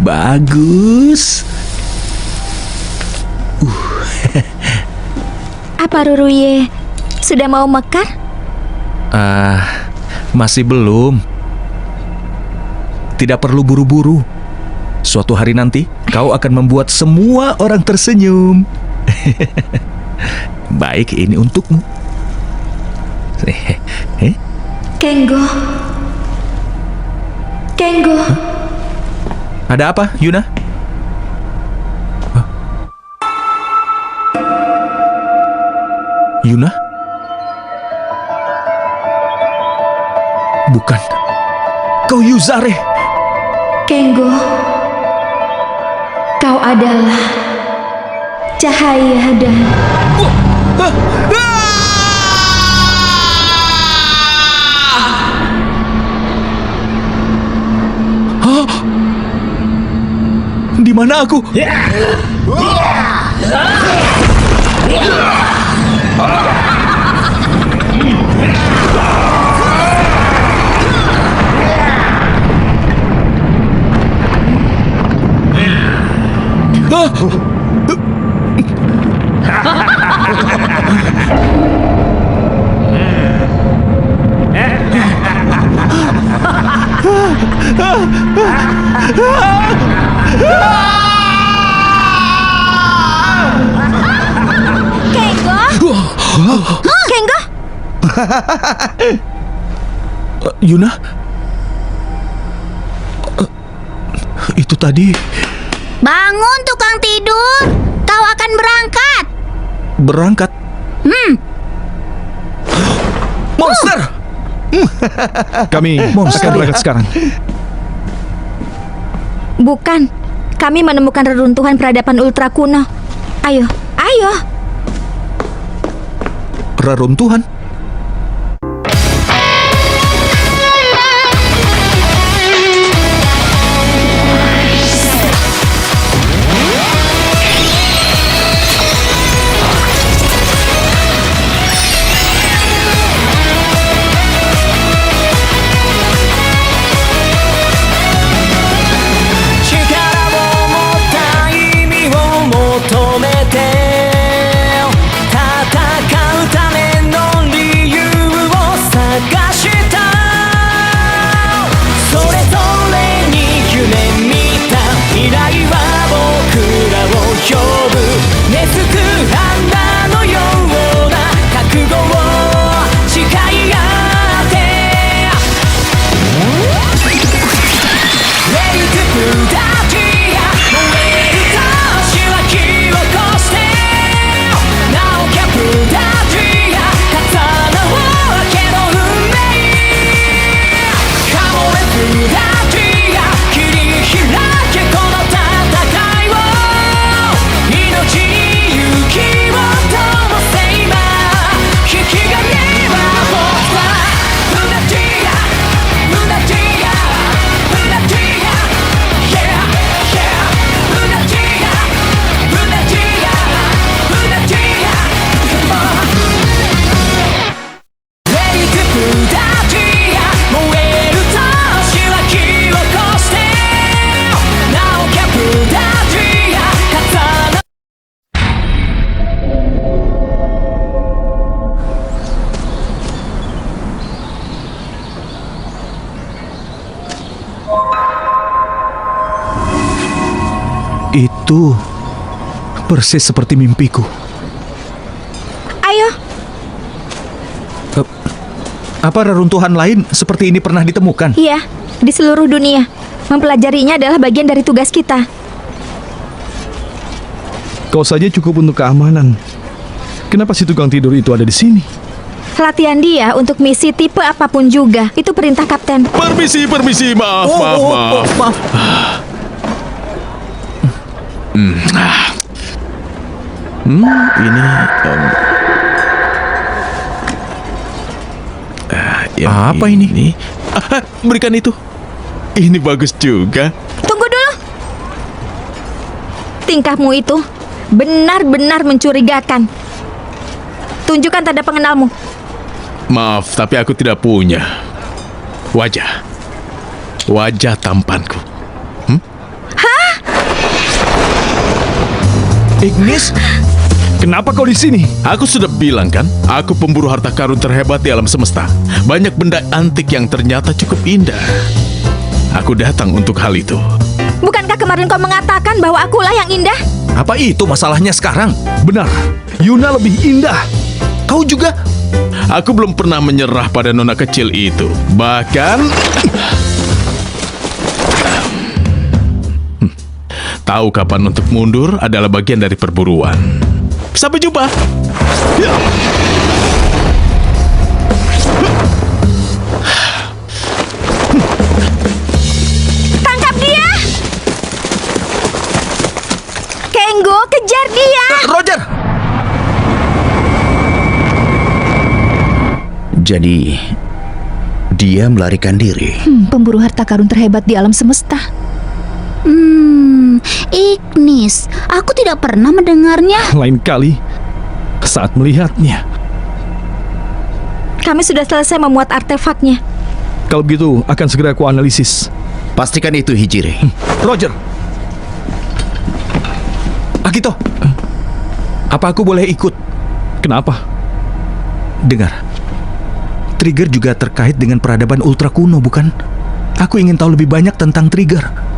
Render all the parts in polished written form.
Bagus. Apa Ruruye sudah mau mekar? Masih belum. Tidak perlu buru-buru. Suatu hari nanti kau akan membuat semua orang tersenyum. Baik, ini untukmu. Kenggo. Kenggo. Ada apa, Yuna? Yuna? Bukan. Kau Yuzare. Kenggo. Kau adalah cahaya dan... Di mana aku? Kenggo? Kenggo? Yuna? Itu tadi. Bangun tukang tidur. Kau akan berangkat. Berangkat? Monster! Kami akan berangkat sekarang. Bukan. Kami menemukan reruntuhan peradaban ultra kuno. Ayo, ayo. Reruntuhan? Itu persis seperti mimpiku. Ayo. Apa reruntuhan lain seperti ini pernah ditemukan? Iya, di seluruh dunia. Mempelajarinya adalah bagian dari tugas kita. Kau saja cukup untuk keamanan. Kenapa si tukang tidur itu ada di sini? Latihan dia untuk misi tipe apapun juga. Itu perintah kapten. Permisi, maaf. Apa ini? Berikan itu. Ini bagus juga. Tunggu dulu. Tingkahmu itu benar-benar mencurigakan. Tunjukkan tanda pengenalmu. Maaf, tapi aku tidak punya wajah tampanku. Hah? Ignis? Kenapa kau di sini? Aku sudah bilang kan, aku pemburu harta karun terhebat di alam semesta. Banyak benda antik yang ternyata cukup indah. Aku datang untuk hal itu. Bukankah kemarin kau mengatakan bahwa akulah yang indah? Apa itu masalahnya sekarang? Benar, Yuna lebih indah. Kau juga? Aku belum pernah menyerah pada nona kecil itu. Bahkan... tahu kapan untuk mundur adalah bagian dari perburuan. Sampai jumpa. Tangkap dia! Kenggo, kejar dia! Roger! Jadi, dia melarikan diri. Pemburu harta karun terhebat di alam semesta. Ignis, aku tidak pernah mendengarnya. Lain kali, saat melihatnya. Kami sudah selesai memuat artefaknya. Kalau begitu, akan segera aku analisis. Pastikan itu, Hijiri. Roger! Akito, apa aku boleh ikut? Kenapa? Dengar, Trigger juga terkait dengan peradaban ultra kuno, bukan? Aku ingin tahu lebih banyak tentang Trigger.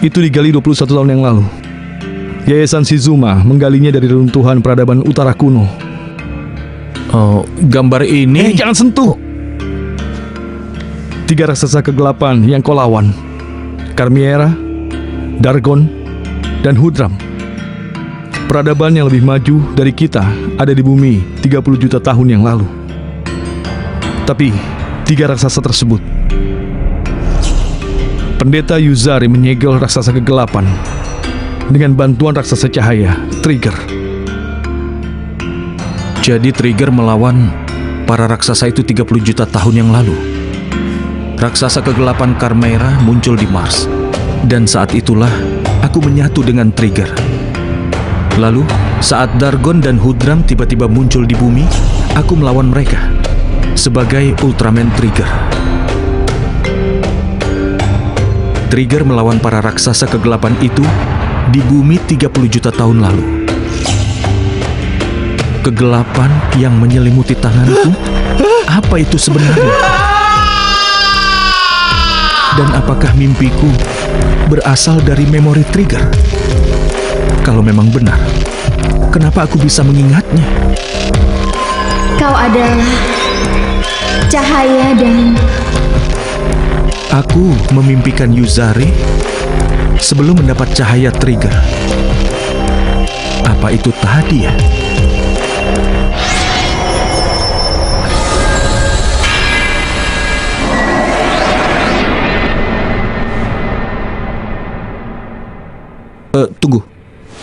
Itu digali 21 tahun yang lalu. Yayasan Shizuma menggalinya dari reruntuhan peradaban utara kuno. Oh, gambar ini... Jangan sentuh! 3 raksasa kegelapan yang kau lawan. Carmiera, Dargon, dan Hudram. Peradaban yang lebih maju dari kita ada di bumi 30 juta tahun yang lalu. Tapi 3 raksasa tersebut, Pendeta Yuzari menyegel raksasa kegelapan dengan bantuan raksasa cahaya, Trigger. Jadi Trigger melawan para raksasa itu 30 juta tahun yang lalu. Raksasa kegelapan Carmiera muncul di Mars. Dan saat itulah aku menyatu dengan Trigger. Lalu, saat Dargon dan Hudram tiba-tiba muncul di bumi, aku melawan mereka sebagai Ultraman Trigger. Trigger melawan para raksasa kegelapan itu di bumi 30 juta tahun lalu. Kegelapan yang menyelimuti tanganku, apa itu sebenarnya? Dan apakah mimpiku berasal dari memori Trigger? Kalau memang benar, kenapa aku bisa mengingatnya? Kau adalah cahaya dan... Aku memimpikan Yuzari sebelum mendapat cahaya Trigger. Apa itu tadi ya? Tunggu.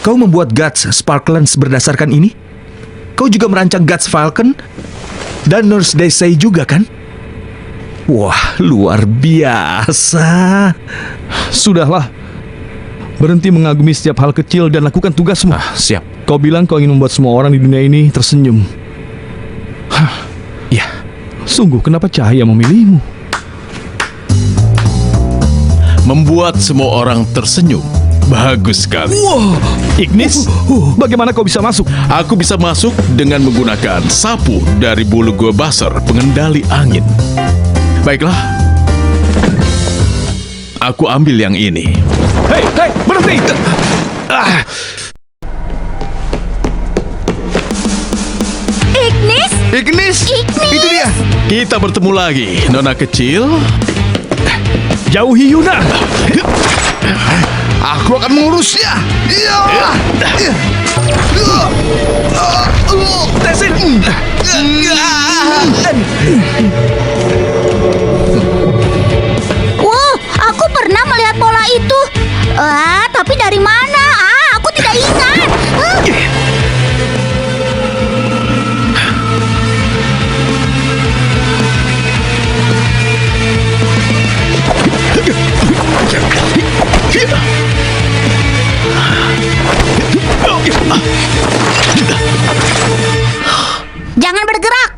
Kau membuat Guts Sparklance berdasarkan ini? Kau juga merancang Guts Falcon dan Nurse Daisy juga kan? Wah, luar biasa. Sudahlah. Berhenti mengagumi setiap hal kecil dan lakukan tugasmu. Siap. Kau bilang kau ingin membuat semua orang di dunia ini tersenyum. Ya. Sungguh, kenapa cahaya memilihmu? Membuat semua orang tersenyum. Bagus sekali. Wow, Ignis, bagaimana kau bisa masuk? Aku bisa masuk dengan menggunakan sapu dari bulu gua Basar, pengendali angin. Baiklah. Aku ambil yang ini. Hei, berhenti! Ignis! Ignis! Itu dia! Kita bertemu lagi, Nona kecil. Jauhi Yuna! Aku akan mengurusnya. Tesin! Wow, aku pernah melihat pola itu. Tapi dari mana? Aku tidak ingat. Jangan bergerak.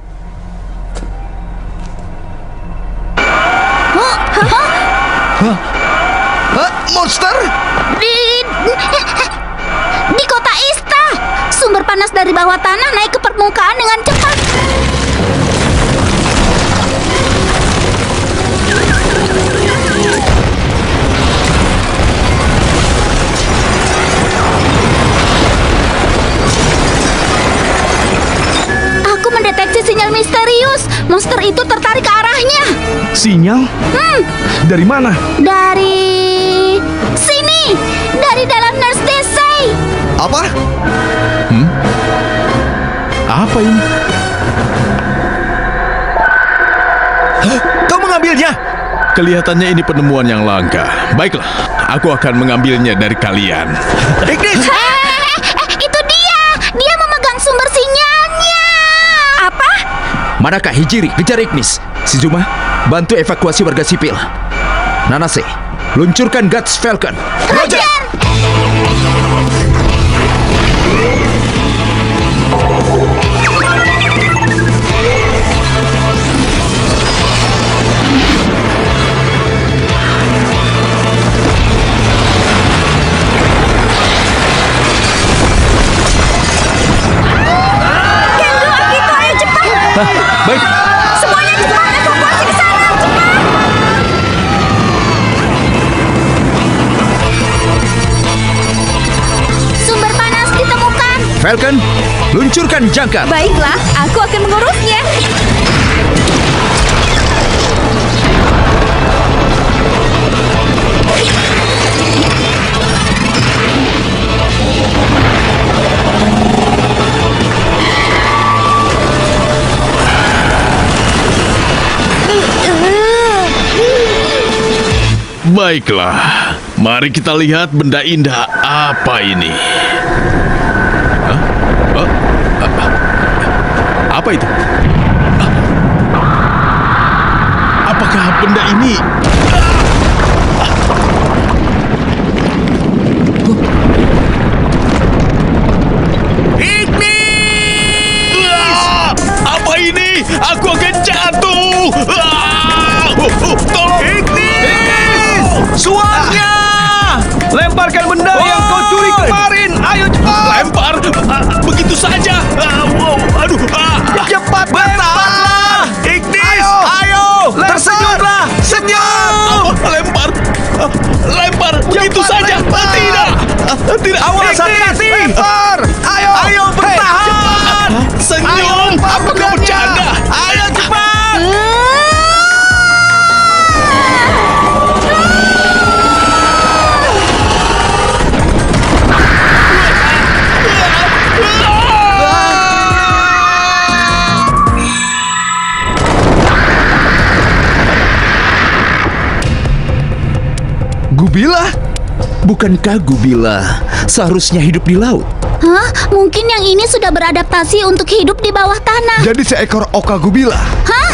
panas dari bawah tanah naik ke permukaan dengan cepat. Aku mendeteksi sinyal misterius. Monster itu tertarik ke arahnya. Sinyal? Dari mana? Dari sini, dari dalam Nurse Desai. Apa? Apa ini? Kau mengambilnya? Kelihatannya ini penemuan yang langka. Baiklah, aku akan mengambilnya dari kalian. Ignis! Itu dia. Dia memegang sumber sinyalnya. Apa? Manakah Hijiri? Kejar Ignis. Shizuma, bantu evakuasi warga sipil. Nanase, luncurkan Guts Falcon. Roger. Kenzo, Akito, ayo cepat. Baik, Semuanya cepat evakuasi ke sana. Cepat. Sumber panas ditemukan. Falcon, luncurkan jangkar. Baiklah, aku akan mengurusnya. Baiklah, mari kita lihat benda indah apa ini. Hah? Apa itu? Apakah benda ini? Apa ini? Aku akan jatuh. Tolong! Suarnya! Lemparkan benda yang kau curi kemarin. Ayo cepat. Lempar begitu saja. Aduh, Cepat bertahanlah. Ignis. Ayo. Tersenyumlah. Senyum. lempar begitu saja. Tidak, tidak. Awas hati-hati. Lempar. Ayo bertahan. Senyum. Apa kau bercanda? Ayo cepat. Gubila? Bukankah Gubila seharusnya hidup di laut? Hah? Mungkin yang ini sudah beradaptasi untuk hidup di bawah tanah. Jadi seekor oka Gubila. Hah?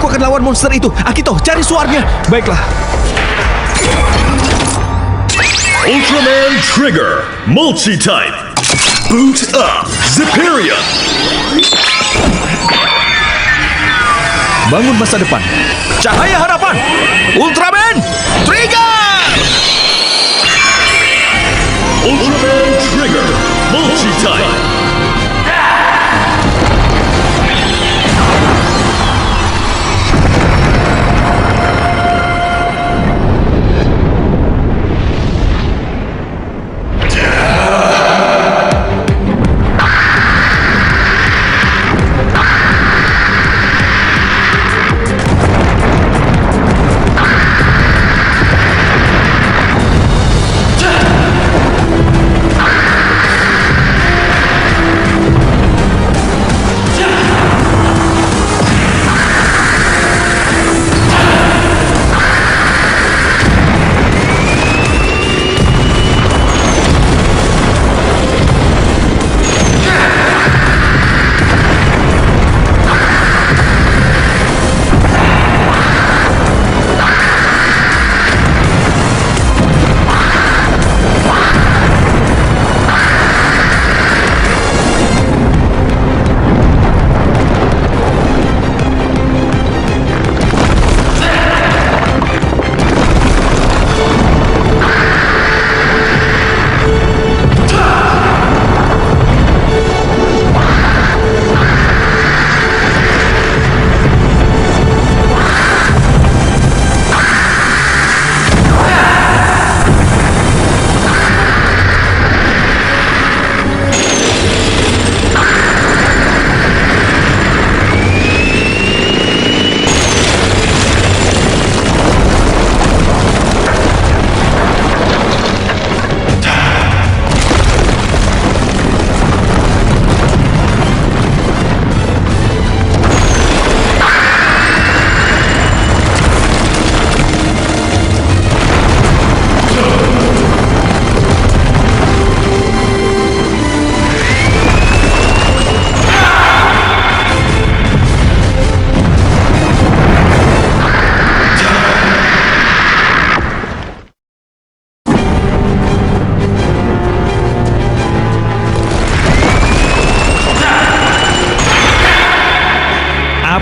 aku akan lawan monster itu. Akito, cari suarnya. Baiklah. Ultraman Trigger, Multi-Type. Boot up, Ziperion. Bangun masa depan. Cahaya harapan. Ultraman Trigger! Ultraman Trigger, Multi-Type.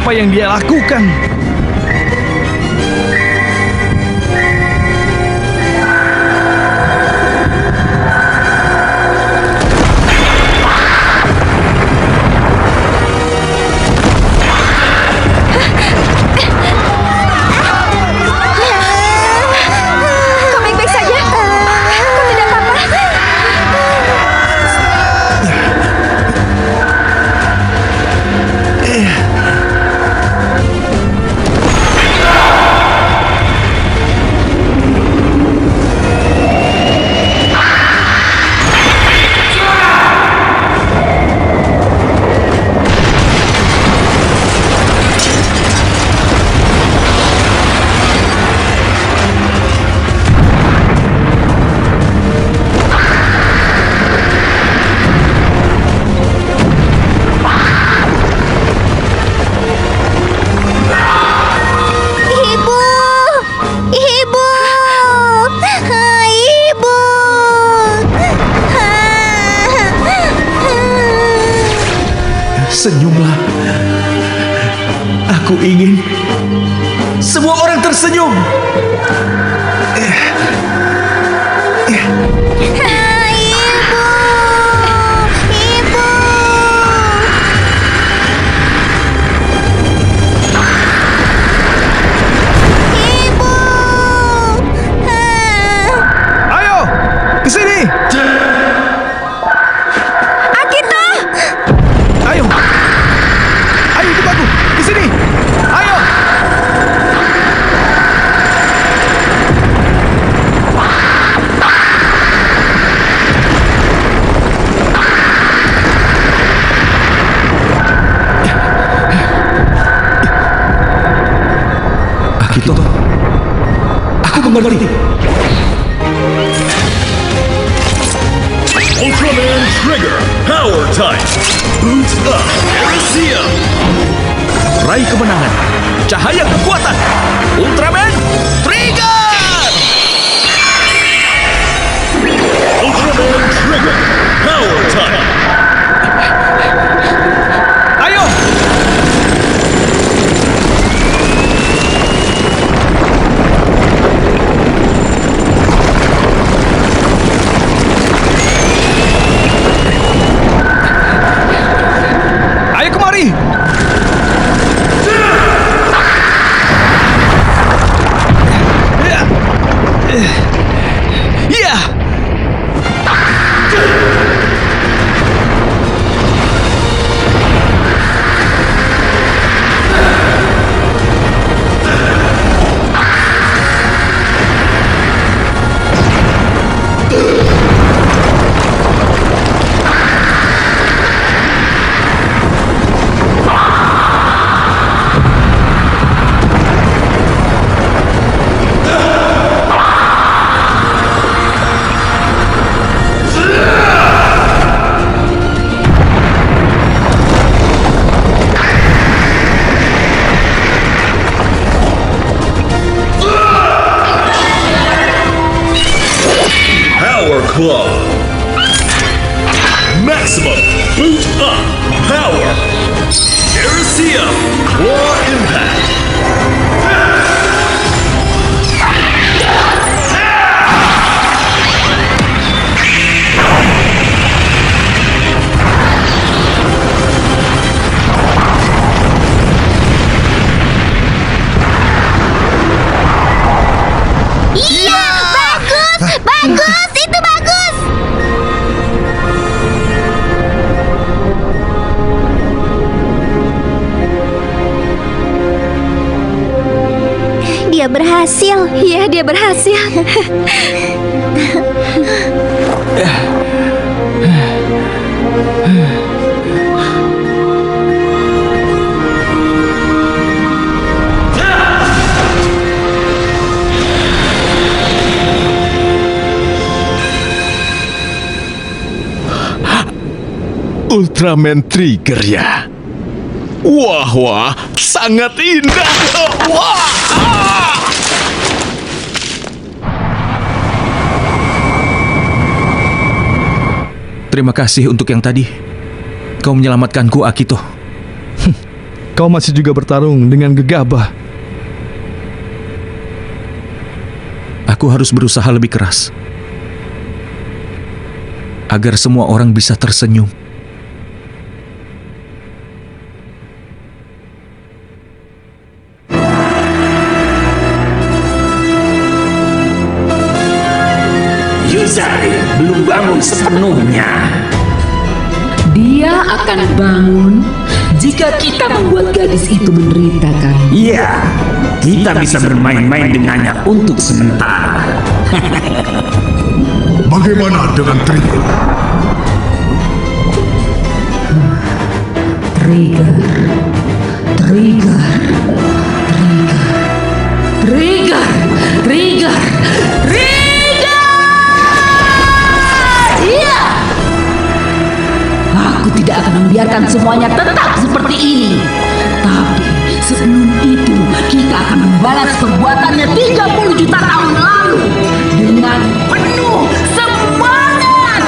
apa yang dia lakukan. Kau baik-baik saja? Kau tidak apa-apa? Ibu! Ibu! Ibu! Senyumlah. Aku ingin semua orang tersenyum. Ibu! Ibu! Ibu! Ayo, ke sini. Akito! Ayo. Ayo ikut aku. Ke sini. Ayo. Akito, aku mengerti. Ultraman Trigger, Power Type. Boot up, Elysium. Raih kemenangan. Cahaya kekuatan. Ultraman Trigger! Ultraman Trigger, Power Type. Ayo. Ayo kemari. Ya. Power Club. Maximum Boot Up Power. Elysium, Claw Impact. Iya, bagus, bagus, itu bagus. Dia berhasil. Iya, dia berhasil. Ultraman Trigger ya. Wah, sangat indah. Wah. Terima kasih untuk yang tadi. Kau menyelamatkanku, Akito. kau masih juga bertarung dengan gegabah. Aku harus berusaha lebih keras agar semua orang bisa tersenyum. Yuzari belum bangun sepenuhnya. Dia akan bangun jika kita membuat gadis itu menderita, kan? Iya, kita bisa bermain-main dengannya untuk sementara. Bagaimana dengan Trigger? Trigger, Trigger, Trigger, Trigger, Trigger, Trigger! Iya! Aku tidak akan membiarkan semuanya tetap seperti ini. Tapi sebelum itu, kita akan membalas perbuatannya 30 juta tahun lalu dengan penuh semangat.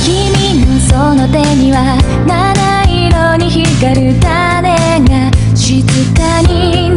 Kimi no sono te ni wa nanairo ni hikaru tane ga shizukani